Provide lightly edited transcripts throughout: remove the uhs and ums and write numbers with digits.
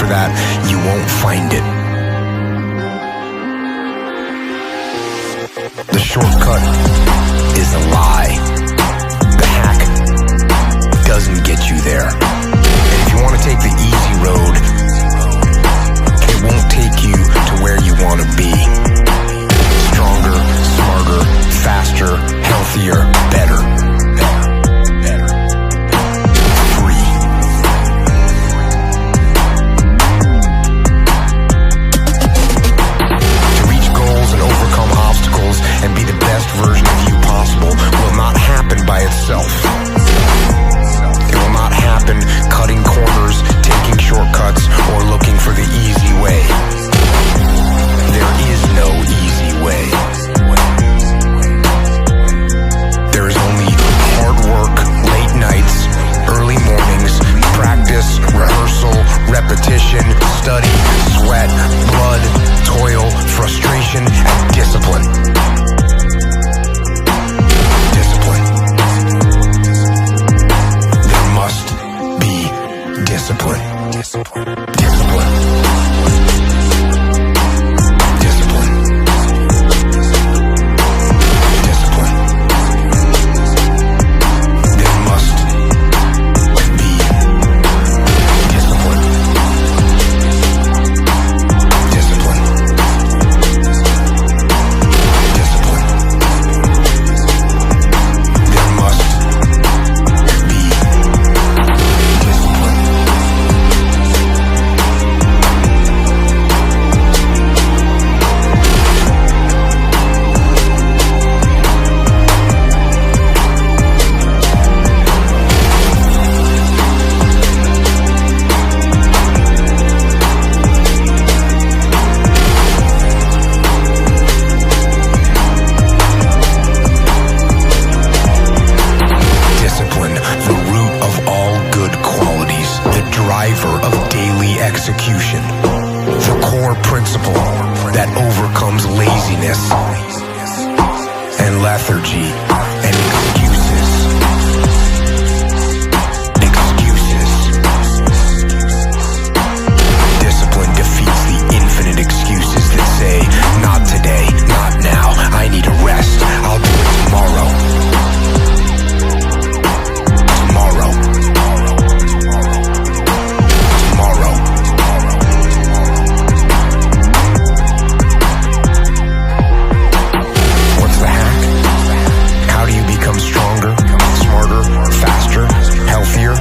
after that, you won't find it. The shortcut is a lie. The hack doesn't get you there. And if you want to take the easy road, it won't take you to where you want to be. Stronger, smarter, faster, healthier, better. Free. To reach goals and overcome obstacles and be the best version of you possible will not happen by itself. It will not happen cutting corners, taking shortcuts, or looking for the easy way. There is no easy way. There is only hard work, late nights, early mornings, practice, rehearsal, repetition, study, sweat, blood, toil, frustration, and discipline. Discipline. There must be discipline. Discipline. Discipline. Discipline. Discipline. There must be discipline. Discipline. Discipline. There must be discipline. Discipline, the root of all good qualities, the driver of daily execution, the core principle that overcomes laziness and lethargy and excuses. Excuses. Discipline defeats the infinite excuses that say, not today, not now, I need a rest, I'll do it tomorrow. Tomorrow. Tomorrow. What's the hack? How do you become stronger, smarter, faster, healthier?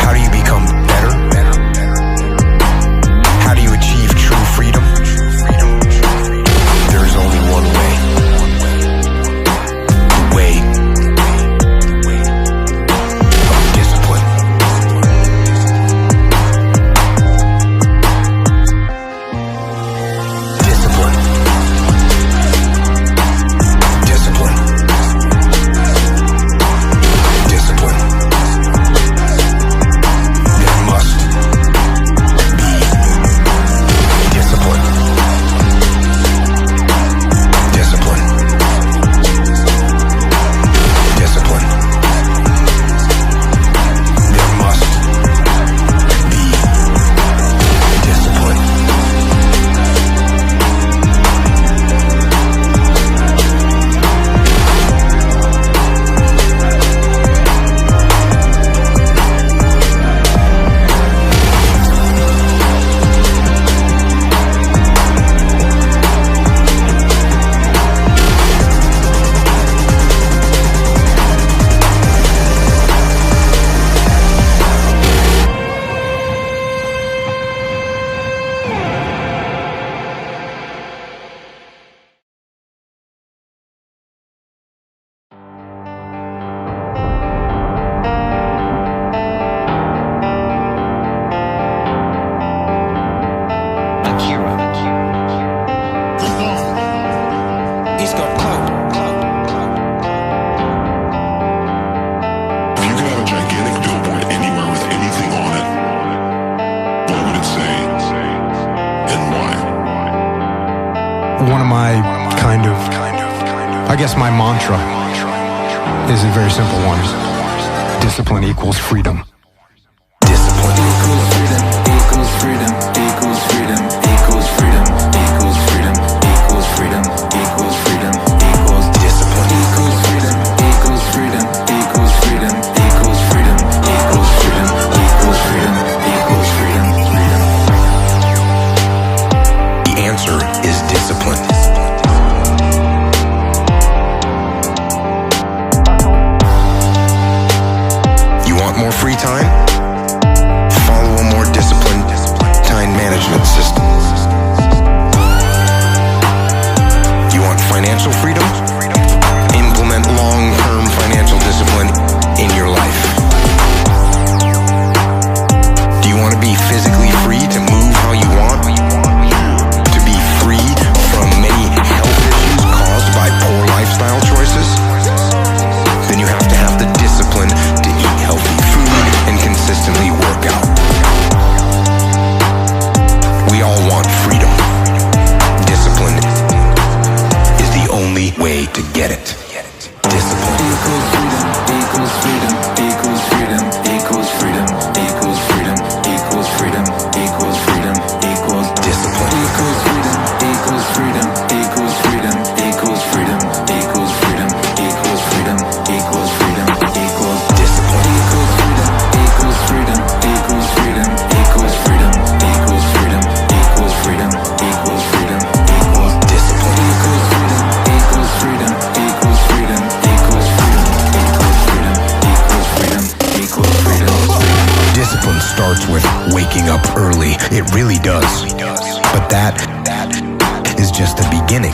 How do you become better? How do you achieve true freedom? There is only one way. The way of discipline. Discipline. Discipline. Discipline. There must be discipline. Discipline. Discipline. There must be discipline. Akira The Don. He's got clout. If you could have a gigantic billboard anywhere with anything on it, what would it say? And why? One of my I guess my mantra is a very simple one. Discipline equals freedom. Discipline equals freedom. It really does. But that is just the beginning.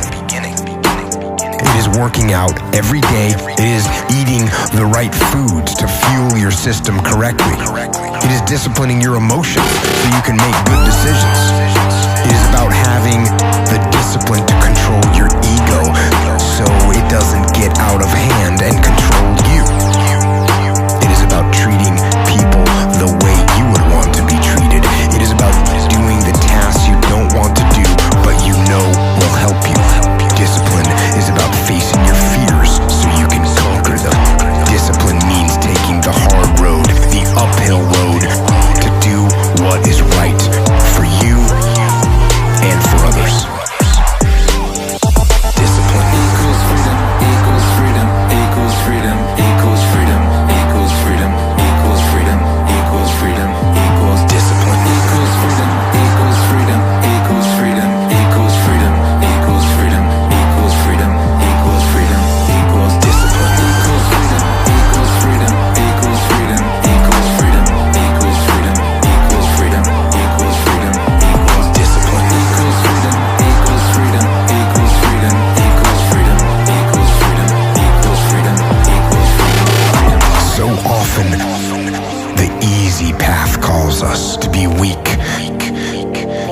It is working out every day. It is eating the right foods to fuel your system correctly. It is disciplining your emotions so you can make good decisions. It is about having the discipline to control your ego so it doesn't get out of hand and control you. It is about treating people the way you would want to be treated. It is about doing the tasks you don't want to do, but you know will help you. Discipline is about facing your fears so you can conquer them. Discipline means taking the hard road, the uphill road, to do what is right for you and for others. Discipline equals freedom, equals freedom, equals freedom, equals freedom, equals freedom, equals freedom, equals freedom, equals discipline equals freedom, equals freedom, equals freedom, equals freedom, equals freedom, equals freedom, equals freedom, equals discipline equals freedom, equals freedom, equals freedom, equals freedom, equals freedom, equals freedom, equals freedom, equals discipline equals freedom, equals freedom, equals freedom, equals freedom, equals freedom, equals freedom, equals freedom. So often, the easy path calls us to be weak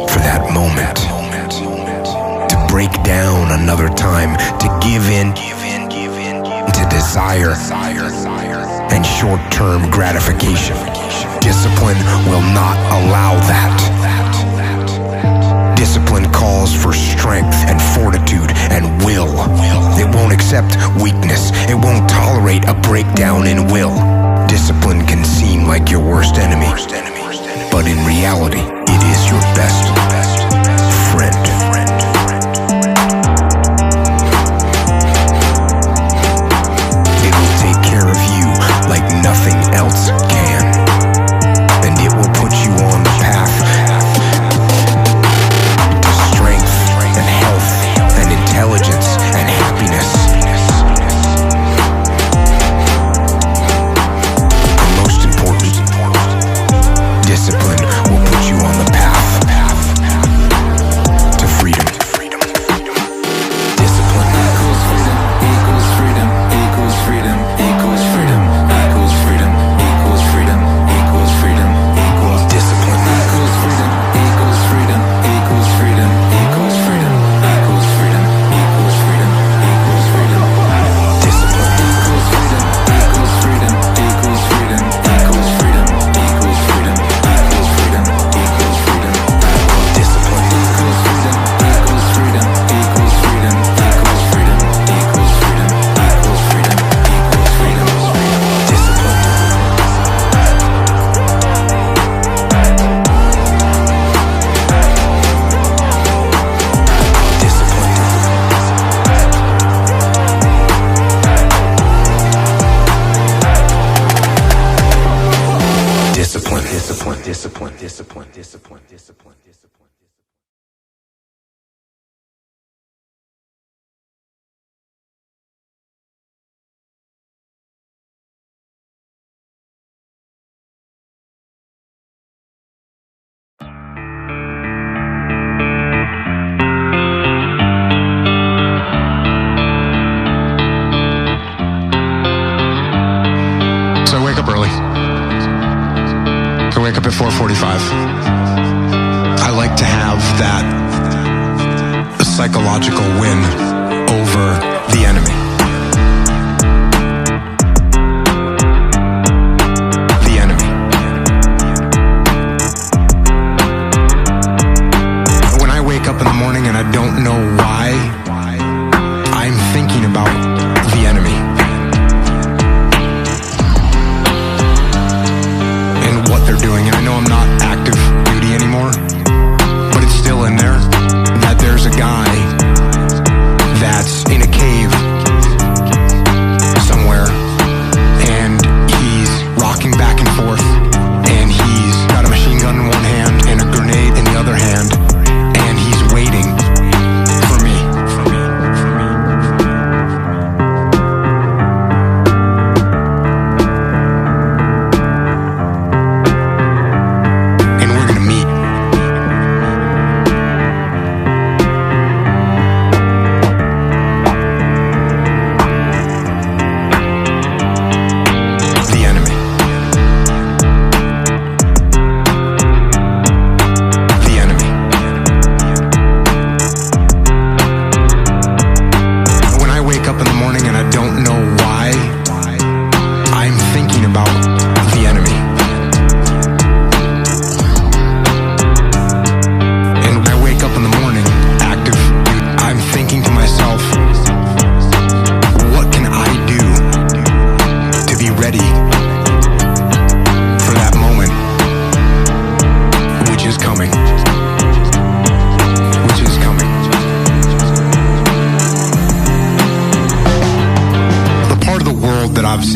for that moment, to break down another time, to give in to desire and short-term gratification. Discipline will not allow that. Discipline calls for strength and fortitude and will. It won't accept weakness. It won't tolerate a breakdown in will. Discipline can seem like your worst enemy, but in reality, it is your best friend. It will take care of you like nothing else can, and it will put you on the path to strength and health and intelligence and happiness. And most important, discipline will put you on the path to freedom. Discipline equals freedom, equals freedom, equals freedom, equals freedom, equals freedom, equals freedom, equals freedom, equals discipline equals freedom, equals freedom, equals freedom, equals freedom, equals freedom, equals freedom, equals freedom. Discipline equals freedom, equals freedom, equals freedom, equals freedom, equals freedom, equals freedom, equals freedom, discipline equals freedom, equals freedom, equals freedom, equals freedom, equals freedom, equals freedom, equals freedom, discipline. Discipline, discipline, discipline, discipline, discipline, discipline, discipline. So I wake up early. I wake up at 4:45. I like to have that psychological win over the enemy. The enemy. When I wake up in the morning and I don't know why, I'm thinking about the enemy.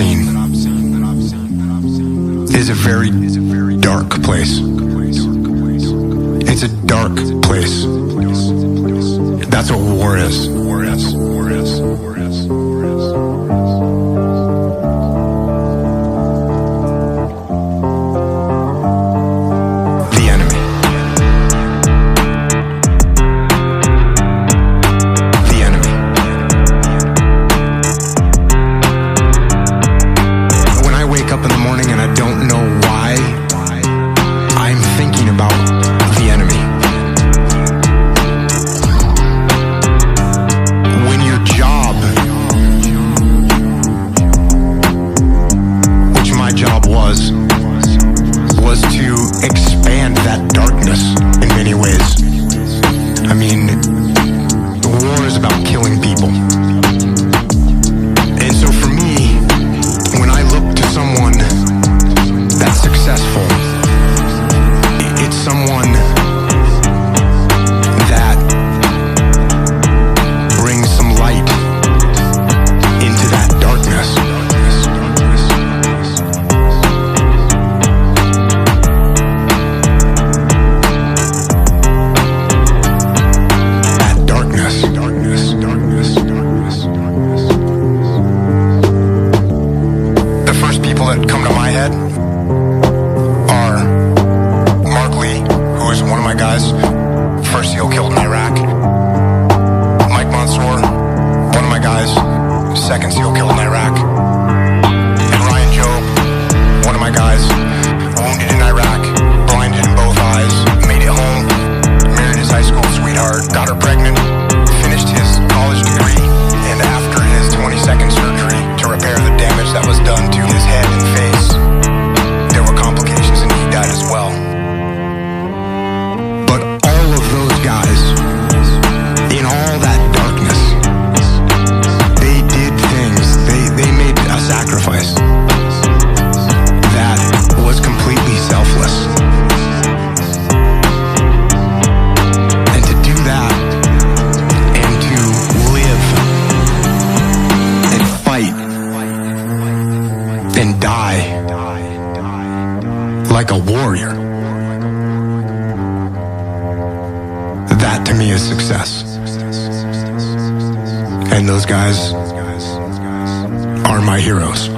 seen is a very dark place. It's a dark place. That's what war is. The enemy. The enemy. When I wake up in the morning and I don't know why, I'm thinking about the enemy. When your job, which my job was to expand that darkness in many ways. I mean, war is about killing people. And so for me, when I look to someone that's successful, it's someone that brings some light into that darkness. That darkness. The first people that come to my head are Mark Lee, who is one of my guys, first SEAL killed in Iraq. Mike Mansour, one of my guys, second SEAL killed in Iraq. And Ryan Job, one of my guys, wounded in Iraq, blinded in both eyes, made it home, married his high school sweetheart, got her pregnant, finished his college degree, and after his 22nd surgery to repair the damage that was done to his head and face, there were complications and he died as well. But all of those guys, in all that darkness, they did things, they made a sacrifice that was completely selfless. And to do that, and to live, and fight, and die like a warrior, that to me is success. And those guys are my heroes.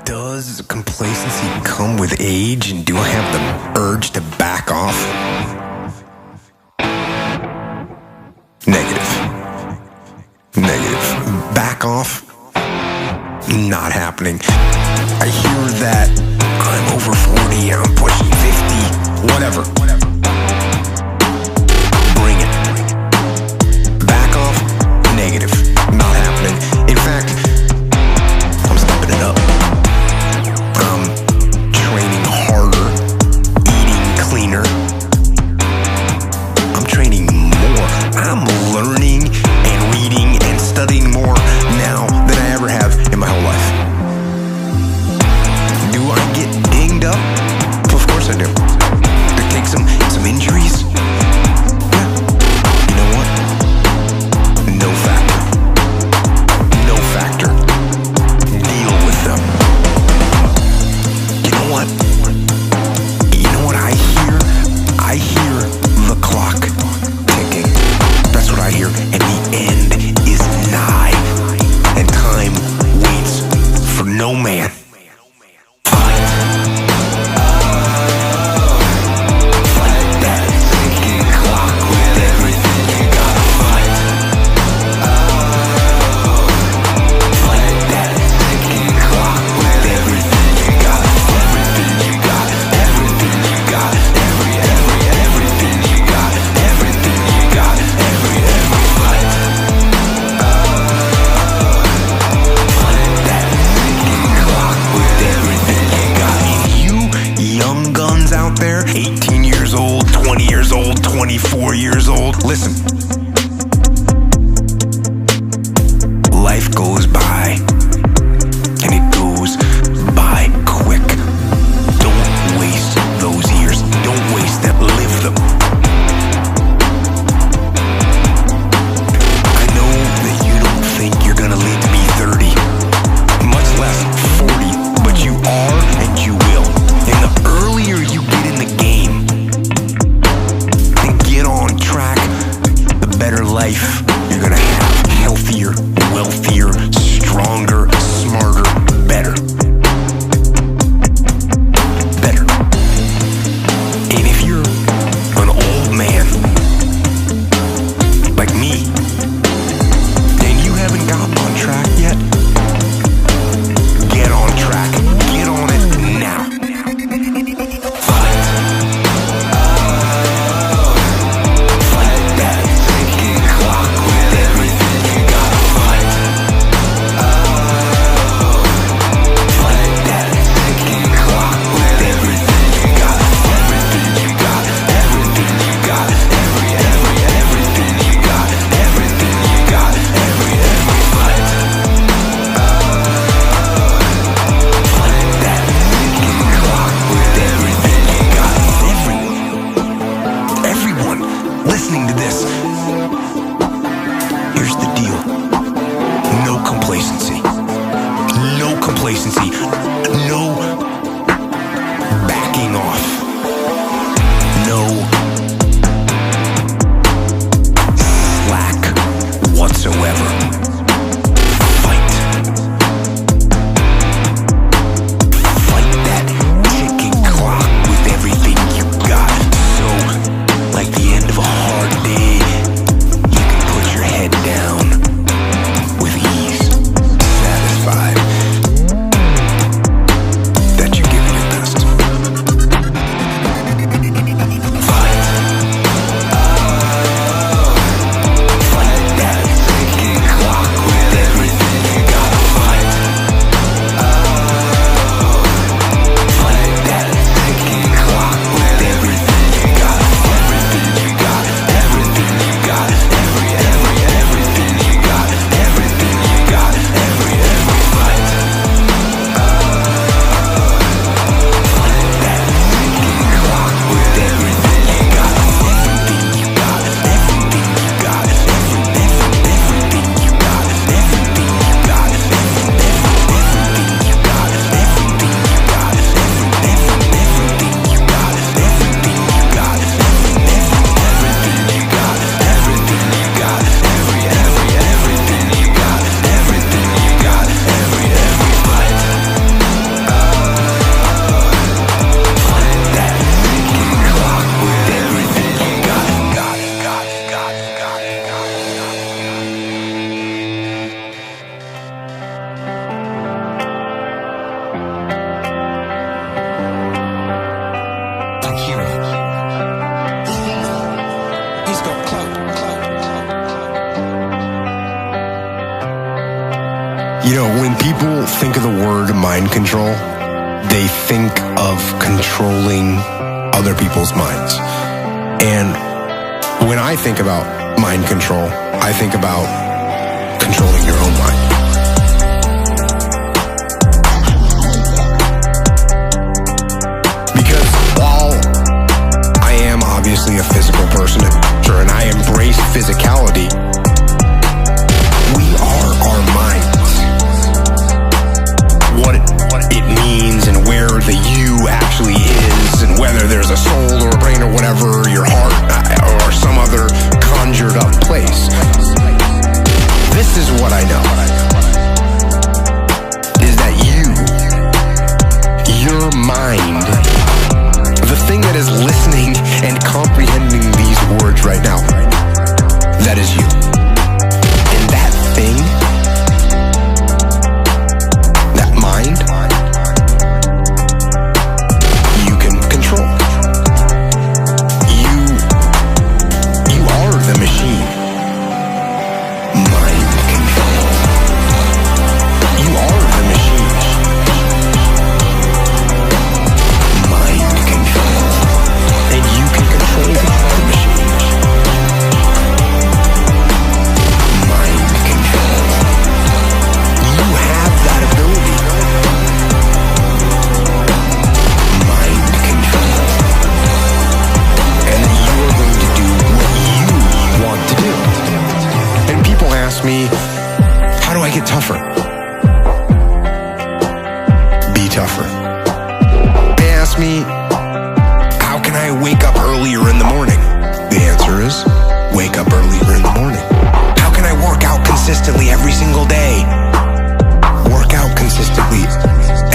Does complacency come with age, and do I have the urge to back off? Negative. Back off? Not happening. I hear that I'm over 40, I'm pushing 50, whatever. Bring it. Back off? Negative. Not happening. In fact, I'm stepping it up. I'm training harder, eating cleaner. I'm training more. I'm learning and reading and studying more now than I ever have in my whole life. Do I get dinged up? Of course I do. It takes some Listen. Life goes by, and it goes by quick. Don't waste those years. Don't waste them. Live them. I know that you don't think you're gonna live to be 30, much less 40, but you are and you will. And the earlier you get in the game and get on track, the better life you're gonna have. Healthier, wealthier, stronger, smarter, better. Better. And if you're an old man like me and you haven't got on track yet, get on track. Get on it now. Fight. Fight that ticking clock with everything you got. Fight. Fight that ticking clock with everything you got. Everything you got. Everything you got. Everything you got. Everything you got. Every fight. Fight that ticking clock with everything you got. Everyone listening to this, here's the deal. No complacency. No complacency. No backing off. No slack whatsoever. Fight. Fight that ticking clock with everything you got. So, like the end of a hard day, you can put your head down with ease, satisfied that you're giving your best. Fight. Fight that ticking clock with everything you got. Fight. Fight that ticking clock with everything you got. Everything you got. Everything you got. Everything you got. Everything you got. Every fight. Fight that ticking clock with everything you got. Everything you got. Everything you got. Everything you got. Everything you got. Everything you got. Everything you got. Everything you got. Everything you got. Everything you got. Everything you got. Everything you got. Everything you got. Every fight. Fight that ticking clock with everything you got. Akira. He's got clout. You know, when people think of the word mind control, they think of controlling other people's minds. And when I think about mind control, I think about controlling your own mind. Because while I am obviously a physical person, and I embrace physicality, we are our minds. What it means and where the you actually is, and whether there's a soul or a brain or whatever, your heart or some other conjured up place. This is what I know, is that your mind, the thing that is listening and comprehending these words right now, that is you. And that thing, that mind, you can control. You are the machine. Mind control. You are the machine. Mind control. And you can control the machine.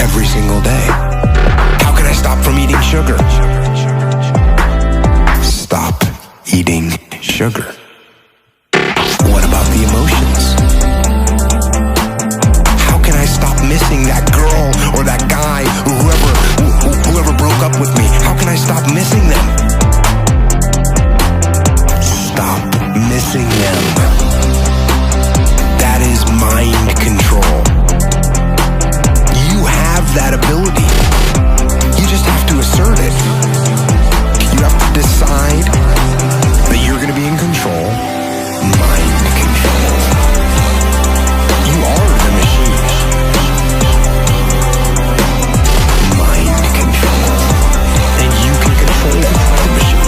every single day. How can I stop from eating sugar? Stop eating sugar. What about the emotions? How can I stop missing that girl or that guy or whoever broke up with me? How can I stop missing them? Stop missing them. That is mind control. You have that ability. You just have to assert it. You have to decide that you're going to be in control. Mind control. You are the machine. Mind control. And you can control the machine.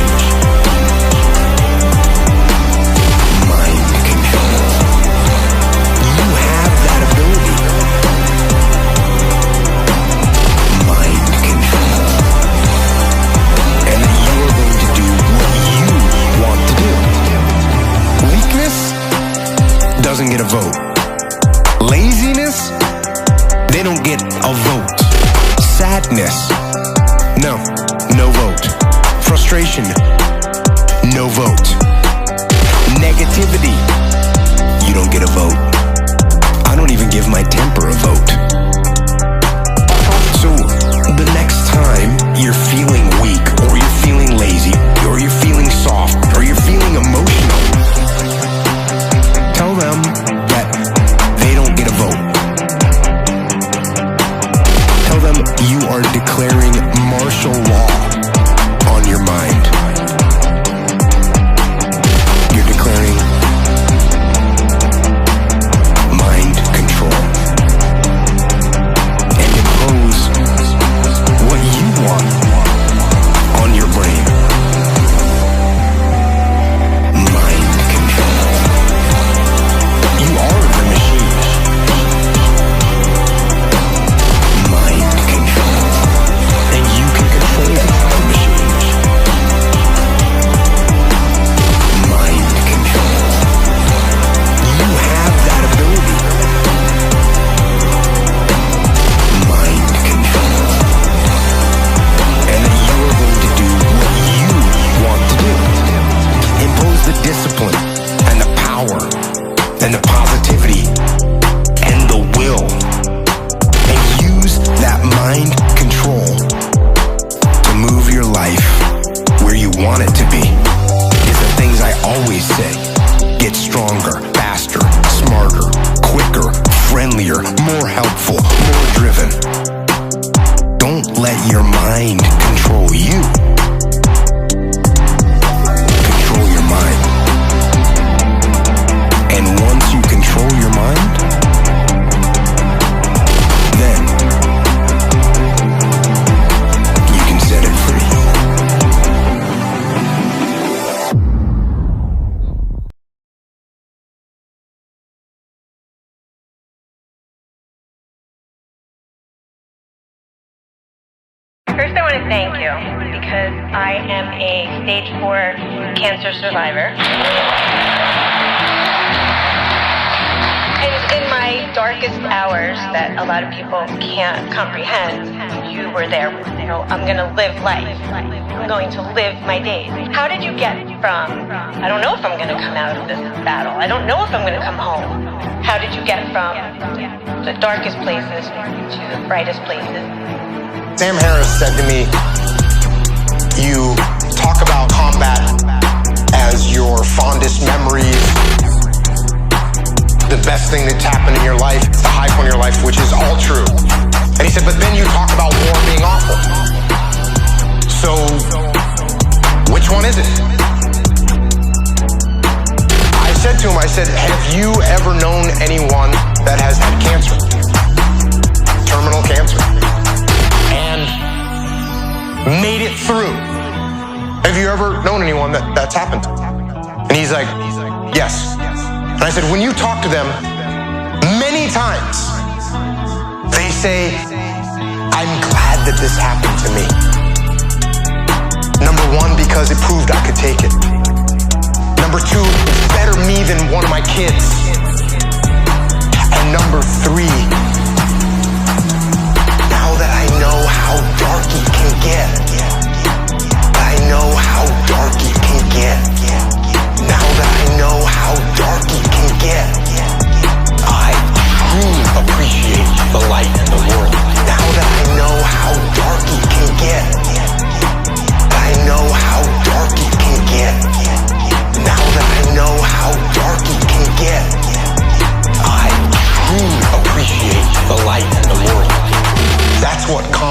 Mind control. You have that ability. Mind control. And then you are going to do what you want to do. Weakness doesn't get a vote. Laziness, they don't get a vote. Sadness, no vote. Frustration, no vote. Negativity, you don't get a vote. I don't even give my temper a vote. So the next time you're feeling weak, or you're feeling lazy, or you're feeling soft, or you're feeling emotional, tell them that they don't get a vote. Tell them you are declaring martial law on your mind. You're declaring mind control. And impose what you want on your brain. Mind control. You are the machine. Mind control. And you can control the machine. Mind control. You have that ability. Mind control. And then you are going to do what you want to do. Impose the discipline and the power and the positivity and the will, and use that mind control to move your life where you want it to be. It's the things I always say. Get stronger, faster, smarter, quicker, friendlier, more helpful, more driven. Don't let your mind control you. Control your mind. And once you control your mind, then you can set it free. First, I want to thank you because I am a stage 4 cancer survivor. And in my darkest hours that a lot of people can't comprehend, you were there. You know, I'm going to live life. I'm going to live my days. How did you get from, I don't know if I'm going to come out of this battle. I don't know if I'm going to come home. How did you get from the darkest places to the brightest places? Sam Harris said to me, you talk about combat as your fondest memories, the best thing that's happened in your life, the high point of your life, which is all true. And he said, but then you talk about war being awful. So, which one is it? I said to him, have you ever known anyone that has had cancer? Terminal cancer. And made it through. Have you ever known anyone that's happened to? And he's like, yes. And I said, when you talk to them, many times, they say, I'm glad that this happened to me. Number one, because it proved I could take it. Number two, it's better me than one of my kids. And number three, now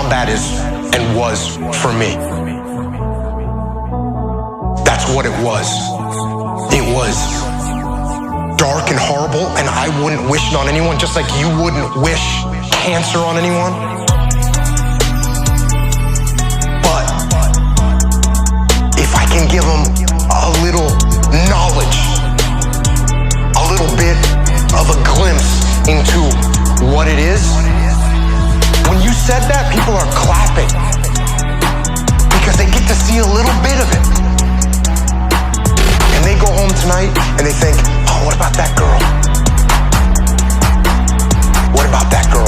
combat is and was for me. That's what it was. It was dark and horrible, and I wouldn't wish it on anyone, just like you wouldn't wish cancer on anyone. But if I can give them a little knowledge, a little bit of a glimpse into what it is, when you said that, people are clapping because they get to see a little bit of it. And they go home tonight and they think, oh, what about that girl? What about that girl?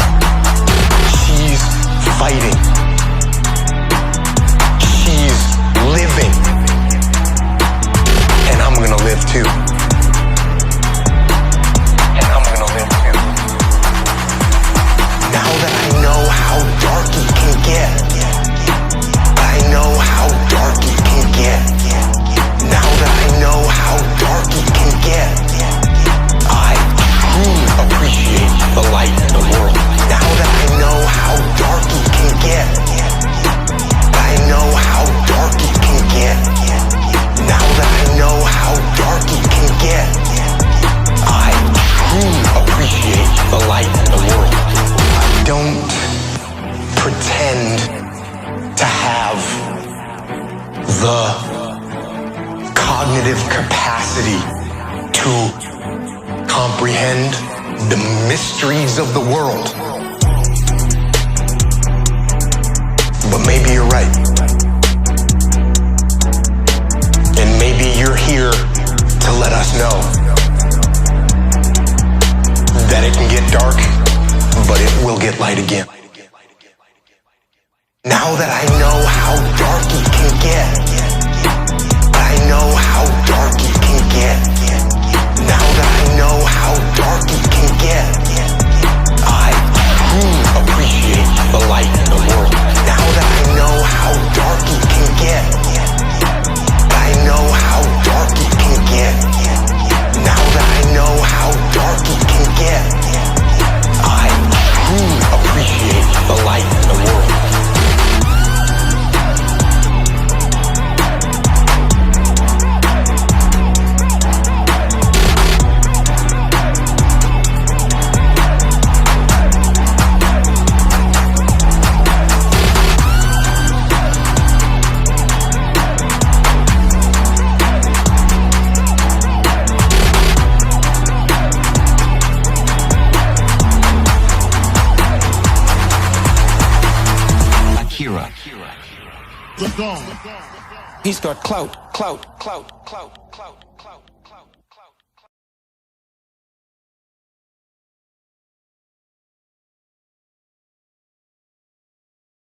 She's fighting. She's living. And I'm gonna live too. And I'm gonna live too. Now that I know how dark it can get, I know how dark it can get. Now that I know how dark it can get, I truly appreciate the light in the world. Now that I know how dark it can get, I know how dark it can get. Now that I know how dark it can get, I truly appreciate the light in the world. I don't pretend to have the cognitive capacity to comprehend the mysteries of the world. But maybe you're right. And maybe you're here to let us know that it can get dark, but it will get light again. Now that I know how dark it can get, I know how dark it can get. Now that I know how dark it can get, I truly appreciate the light in the world. Now that I know how dark it can get, I know how dark it can get. Now that I know how dark it can get, I truly appreciate the light in the world. Akira. The Don. He's got clout.